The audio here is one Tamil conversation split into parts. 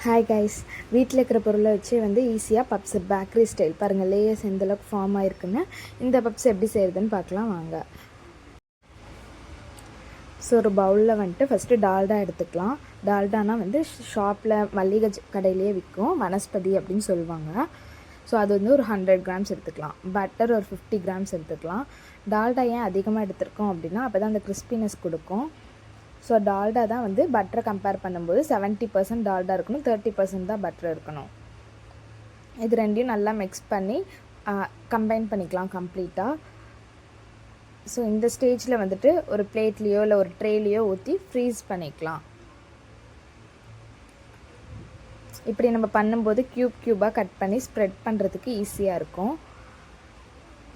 ஹாய் கைஸ், வீட்டில் இருக்கிற பொருளை வச்சு வந்து ஈஸியாக பப்ஸ் பேக்கரி ஸ்டைல் பாருங்கள், லேயர்ஸ் எந்தளவுக்கு ஃபார்ம் ஆகிருக்குன்னு. இந்த பப்ஸ் எப்படி செய்கிறதுன்னு பார்க்கலாம் வாங்க. ஸோ ஒரு பவுலில் வந்துட்டு ஃபஸ்ட்டு டால்டா எடுத்துக்கலாம். டால்டானா வந்து ஷாப்பில் மல்லிகை கடையிலேயே விற்கும், வனஸ்பதி அப்படின்னு சொல்லுவாங்க. ஸோ அது வந்து ஒரு 100 கிராம்ஸ் எடுத்துக்கலாம். பட்டர் ஒரு 50 கிராம்ஸ் எடுத்துக்கலாம். டால்டா ஏன் அதிகமாக எடுத்துருக்கோம் அப்படின்னா அப்போ தான் அந்த கிறிஸ்பினஸ் கொடுக்கும். ஸோ டால்டா தான் வந்து பட்டரை கம்பேர் பண்ணும்போது 70% டால்டா இருக்கணும், 30% தான் பட்டர் இருக்கணும். இது ரெண்டையும் நல்லா மிக்ஸ் பண்ணி கம்பைன் பண்ணிக்கலாம் கம்ப்ளீட்டாக. ஸோ இந்த ஸ்டேஜில் வந்துட்டு ஒரு பிளேட்லேயோ இல்லை ஒரு ட்ரேலேயோ ஊற்றி ஃப்ரீஸ் பண்ணிக்கலாம். இப்படி நம்ம பண்ணும்போது க்யூபாக கட் பண்ணி ஸ்ப்ரெட் பண்ணுறதுக்கு ஈஸியாக இருக்கும்.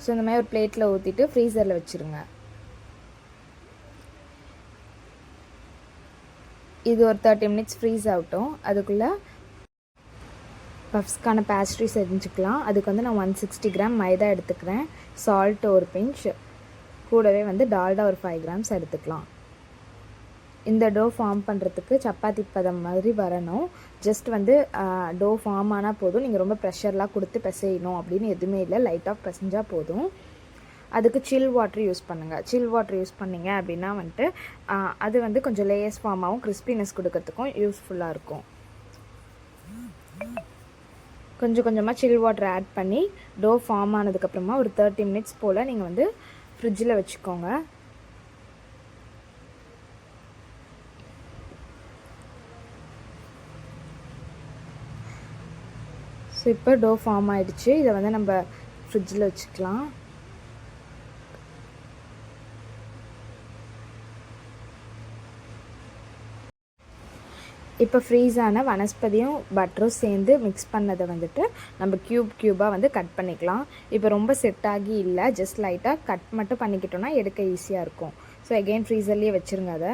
ஸோ இந்த மாதிரி ஒரு பிளேட்டில் ஊற்றிட்டு ஃப்ரீசரில் வச்சுருங்க. இது ஒரு 30 மினிட்ஸ் ஃப்ரீஸ் ஆகட்டும். அதுக்குள்ளே பஃப்ஸ்க்கான பேஸ்ட்ரி செஞ்சுக்கலாம். அதுக்கு வந்து நான் 160 கிராம் மைதா எடுத்துக்கிறேன், சால்ட் ஒரு பிஞ்ச், கூடவே வந்து டால்டா ஒரு 5 கிராம்ஸ் எடுத்துக்கலாம். இந்த டோ ஃபார்ம் பண்ணுறதுக்கு சப்பாத்தி பதம் மாதிரி வரணும். ஜஸ்ட் வந்து டோ ஃபார்ம் ஆனால் போதும், நீங்கள் ரொம்ப ப்ரெஷர்லாம் கொடுத்து பிசையணும் அப்படின்னு எதுவுமே இல்லை, லைட்டாக பிசைஞ்சால் போதும். அதுக்கு சில் வாட்டர் யூஸ் பண்ணுங்கள். சில் வாட்டர் யூஸ் பண்ணிங்க அப்படின்னா வந்துட்டு அது வந்து கொஞ்சம் லேயர்ஸ் ஃபார்ம் ஆகும், கிறிஸ்பினஸ் கொடுக்கறதுக்கும் யூஸ்ஃபுல்லாக இருக்கும். கொஞ்சம் கொஞ்சமாக சில் வாட்டர் ஆட் பண்ணி டோ ஃபார்ம் ஆனதுக்கப்புறமா ஒரு 30 மினிட்ஸ் போல் நீங்கள் வந்து ஃப்ரிட்ஜில் வச்சுக்கோங்க. ஸோ இப்போ டோ ஃபார்ம் ஆகிடுச்சு. இதை வந்து நம்ம ஃப்ரிட்ஜில் வச்சுக்கலாம். இப்போ ஃப்ரீஸான வனஸ்பதியும் பட்டரும் சேர்ந்து மிக்ஸ் பண்ணதை வந்துட்டு நம்ம க்யூபாக வந்து கட் பண்ணிக்கலாம். இப்போ ரொம்ப செட் ஆகி இல்லை, ஜஸ்ட் லைட்டாக கட் மட்டும் பண்ணிக்கிட்டோன்னா எடுக்க ஈஸியாக இருக்கும். ஸோ எகெயின் ஃப்ரீசர்லேயே வச்சுருங்க அதை.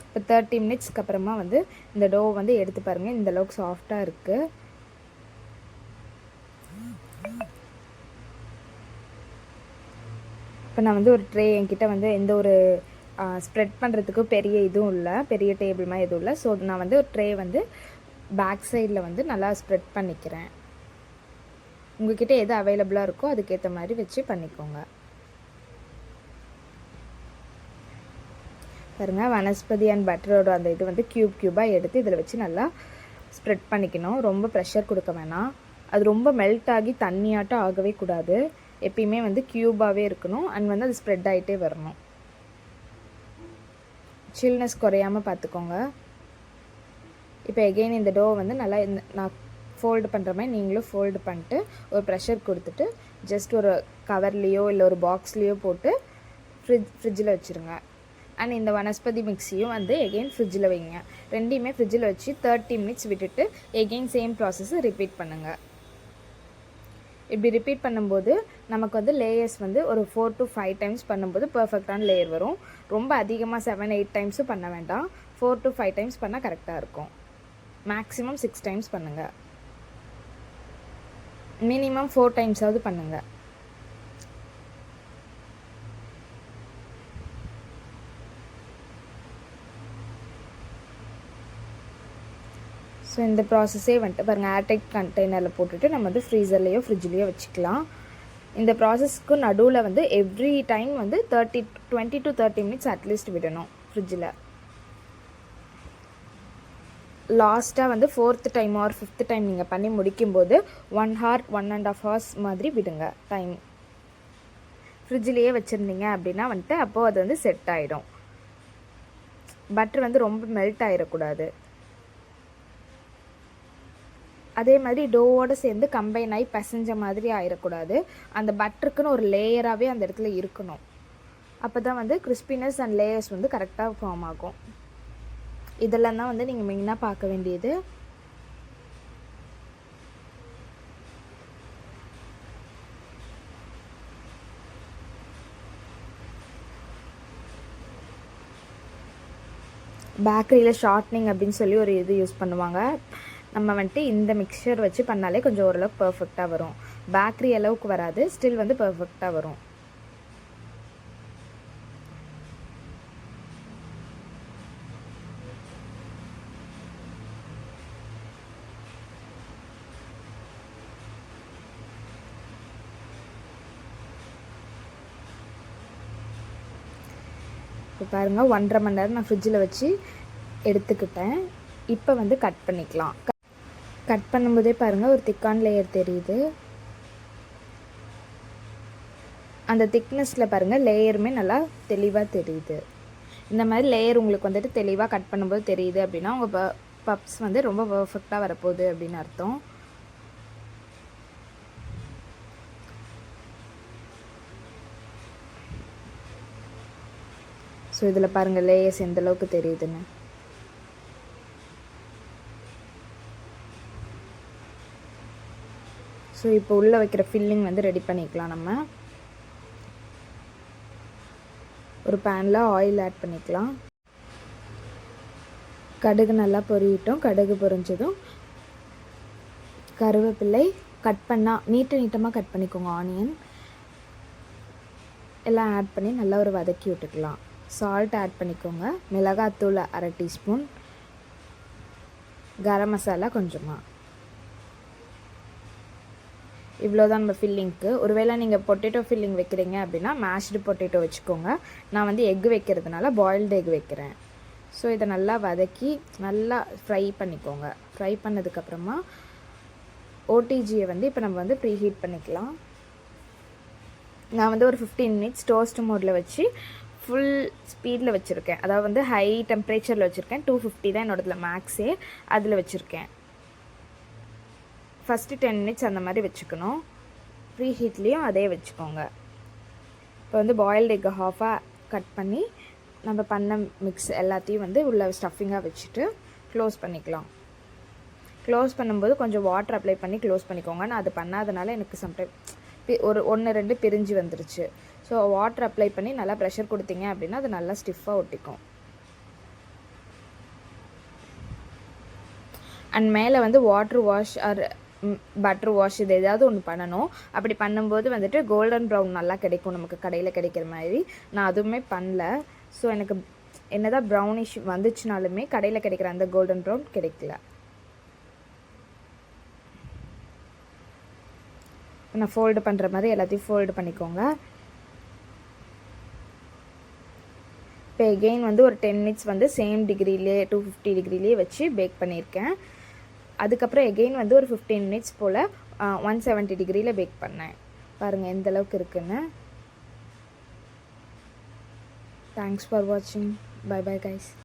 இப்போ 30 மினிட்ஸ்க்கு அப்புறமா வந்து இந்த டோ வந்து எடுத்து பாருங்கள், இந்தளவுக்கு சாஃப்டாக இருக்குது. இப்போ நான் வந்து ஒரு ட்ரே என்கிட்ட வந்து எந்த ஒரு ஸ்ப்ரெட் பண்ணுறதுக்கு பெரிய இதுவும் இல்லை, பெரிய டேபிள் மாதிரி எதுவும் இல்லை. ஸோ நான் வந்து ஒரு ட்ரே வந்து பேக் சைடில் வந்து நல்லா ஸ்ப்ரெட் பண்ணிக்கிறேன். உங்கள்கிட்ட எது அவைலபிளாக இருக்கோ அதுக்கேற்ற மாதிரி வச்சு பண்ணிக்கோங்க. பாருங்கள், வனஸ்பதி அண்ட் பட்டரோட அந்த இது வந்து க்யூபாக எடுத்து இதில் வச்சு நல்லா ஸ்ப்ரெட் பண்ணிக்கணும். ரொம்ப ப்ரெஷர் கொடுக்க வேணாம். அது ரொம்ப மெல்ட் ஆகி தண்ணியாட்டம் ஆகவே கூடாது. எப்பயுமே வந்து க்யூபாகவே இருக்கணும் அண்ட் வந்து அது ஸ்ப்ரெட் ஆகிட்டே வரணும். சில்னஸ் குறையாமல் பார்த்துக்கோங்க. இப்போ எகெயின் இந்த டோ வந்து நல்லா நான் ஃபோல்டு பண்ணுற மாதிரி நீங்களும் ஃபோல்டு பண்ணிட்டு ஒரு ப்ரெஷர் கொடுத்துட்டு ஜஸ்ட் ஒரு கவர்லேயோ இல்லை ஒரு பாக்ஸ்லேயோ போட்டு ஃப்ரிட்ஜில் வச்சுருங்க. அண்ட் இந்த வனஸ்பதி மிக்ஸியும் வந்து எகெயின் ஃப்ரிட்ஜில் வைங்க. ரெண்டையுமே ஃப்ரிட்ஜில் வச்சு 30 மினிட்ஸ் விட்டுட்டு எகெயின் சேம் ப்ராசஸை ரிப்பீட் பண்ணுங்கள். இப்படி ரிப்பீட் பண்ணும்போது நமக்கு வந்து லேயர்ஸ் வந்து ஒரு 4 to 5 டைம்ஸ் பண்ணும்போது பர்ஃபெக்டான லேயர் வரும். ரொம்ப அதிகமாக 7-8 டைம்ஸும் பண்ண வேண்டாம், 4 to 5 டைம்ஸ் பண்ணால் கரெக்டாக இருக்கும். மேக்ஸிமம் 6 டைம்ஸ் பண்ணுங்கள், மினிமம் 4 டைம்ஸாவது பண்ணுங்கள். ஸோ இந்த ப்ராசஸே வந்துட்டு பாருங்கள், ஏர்டைட் கண்டெய்னரில் போட்டுட்டு நம்ம வந்து ஃப்ரீசர்லேயோ ஃப்ரிட்ஜ்லேயோ வச்சுக்கலாம். இந்த ப்ராசஸ்க்கு நடுவில் வந்து எவ்ரி டைம் வந்து 20 to 30 மினிட்ஸ் அட்லீஸ்ட் விடணும் ஃப்ரிட்ஜில். லாஸ்ட்டாக வந்து 4th time R 5th time நீங்கள் பண்ணி முடிக்கும்போது 1 hour 1.5 hours மாதிரி விடுங்க டைம். ஃப்ரிட்ஜிலேயே வச்சுருந்தீங்க அப்படின்னா வந்துட்டு அப்போது அது வந்து செட் ஆகிடும். பட்டர் வந்து ரொம்ப மெல்ட் ஆகிடக்கூடாது. அதே மாதிரி டோவோடு சேர்ந்து கம்பைன் ஆகி பசைஞ்ச மாதிரி ஆகிடக்கூடாது. அந்த பட்டருக்குன்னு ஒரு லேயராகவே அந்த இடத்துல இருக்கணும். அப்போ தான் வந்து கிறிஸ்பினஸ் அண்ட் லேயர்ஸ் வந்து கரெக்டாக ஃபார்ம் ஆகும். இதெல்லாம் தான் வந்து நீங்கள் மெயினாக பார்க்க வேண்டியது. பேக்கரியில் ஷார்ட்னிங் அப்படின்னு சொல்லி ஒரு இது யூஸ் பண்ணுவாங்க. நம்ம வந்துட்டு இந்த மிக்சர் வச்சு பண்ணாலே கொஞ்சம் ஓரளவுக்கு பர்ஃபெக்டாக வரும். பேக்கரி அளவுக்கு வராது, ஸ்டில் வந்து பர்ஃபெக்டாக வரும். இப்போ பாருங்கள் 1.5 மணி நேரம் நான் ஃப்ரிட்ஜில் வச்சு எடுத்துக்கிட்டேன். இப்போ வந்து கட் பண்ணிக்கலாம். கட் பண்ணும்போதே பாருங்கள் ஒரு திக்கான லேயர் தெரியுது. அந்த திக்னஸில் பாருங்கள் லேயருமே நல்லா தெளிவாக தெரியுது. இந்த மாதிரி லேயர் உங்களுக்கு வந்துட்டு தெளிவாக கட் பண்ணும்போது தெரியுது அப்படின்னா உங்கள் பப்ஸ் வந்து ரொம்ப பர்ஃபெக்டாக வரப்போகுது அப்படின்னு அர்த்தம். ஸோ இதில் பாருங்கள் லேயர்ஸ் எந்த அளவுக்கு தெரியுதுன்னு. ஸோ இப்போ உள்ளே வைக்கிற ஃபில்லிங் வந்து ரெடி பண்ணிக்கலாம். நம்ம ஒரு பேனில் ஆயில் ஆட் பண்ணிக்கலாம். கடுகு நல்லா பொரியட்டும். கடுகு பொரிஞ்சதும் கருவேப்பிலை கட் பண்ணால் நீட்டமாக கட் பண்ணிக்கோங்க. ஆனியன் எல்லாம் ஆட் பண்ணி நல்லா ஒரு வதக்கி விட்டுக்கலாம். சால்ட் ஆட் பண்ணிக்கோங்க. மிளகாத்தூள் 1/2 டீஸ்பூன், கரம் மசாலா கொஞ்சமாக. இவ்வளோதான் நம்ம ஃபில்லிங்க்கு. ஒருவேளை நீங்கள் பொட்டேட்டோ ஃபில்லிங் வைக்கிறீங்க அப்படின்னா மேஷ்டு பொட்டேட்டோ வச்சுக்கோங்க. நான் வந்து எக் வைக்கிறதுனால பாயில்டு எக் வைக்கிறேன். ஸோ இதை நல்லா வதக்கி நல்லா ஃப்ரை பண்ணிக்கோங்க. ஃப்ரை பண்ணதுக்கப்புறமா ஓடிஜியை வந்து இப்போ நம்ம வந்து ப்ரீ ஹீட் பண்ணிக்கலாம். நான் வந்து ஒரு 15 மினிட்ஸ் டோஸ்ட் மோடில் வச்சு ஃபுல் ஸ்பீடில் வச்சுருக்கேன். அதாவது வந்து ஹை டெம்பரேச்சரில் வச்சுருக்கேன். 250 தான் என்னோடதில் மேக்ஸே. அதில் வச்சுருக்கேன். ஃபஸ்ட்டு 10 மினிட்ஸ் அந்த மாதிரி வச்சுக்கணும். ப்ரீ ஹீட்லேயும் அதே வச்சுக்கோங்க. இப்போ வந்து பாயில்டு எக் ஹாஃபாக கட் பண்ணி நம்ம பண்ண மிக்ஸ் எல்லாத்தையும் வந்து உள்ள ஸ்டஃபிங்காக வச்சுட்டு க்ளோஸ் பண்ணிக்கலாம். க்ளோஸ் பண்ணும்போது கொஞ்சம் வாட்டர் அப்ளை பண்ணி க்ளோஸ் பண்ணிக்கோங்க. நான் அது பண்ணாதனால எனக்கு சம்டைம் ஒரு 1-2 பிரிஞ்சு வந்துருச்சு. ஸோ வாட்டர் அப்ளை பண்ணி நல்லா ப்ரெஷர் கொடுத்தீங்க அப்படின்னா அது நல்லா ஸ்டிஃபாக ஒட்டிக்கும். அண்ட் மேலே வந்து water wash R butter wash இது ஏதாவது ஒன்று பண்ணணும். அப்படி பண்ணும்போது வந்துட்டு கோல்டன் ப்ரௌன் நல்லா கிடைக்கும் நமக்கு கடையில் கிடைக்கிற மாதிரி. நான் அதுவுமே பண்ணல. ஸோ எனக்கு என்னதான் ப்ரௌனிஷ் வந்துச்சுனாலுமே கடையில் கிடைக்கிற அந்த கோல்டன் ப்ரௌன் கிடைக்கல. நான் ஃபோல்டு பண்ணுற மாதிரி எல்லாத்தையும் ஃபோல்டு பண்ணிக்கோங்க. இப்போ எகெயின் வந்து ஒரு 10 மினிட்ஸ் வந்து சேம் டிகிரிலே 250 டிகிரிலே வச்சு பேக் பண்ணியிருக்கேன். அதுக்கப்புறம் எகெயின் வந்து ஒரு 15 மினிட்ஸ் போல் 170 டிகிரியில் பேக் பண்ணேன். பாருங்கள் எந்த அளவுக்கு இருக்குன்னு. தேங்க்ஸ் ஃபார் வாட்சிங். Bye bye guys.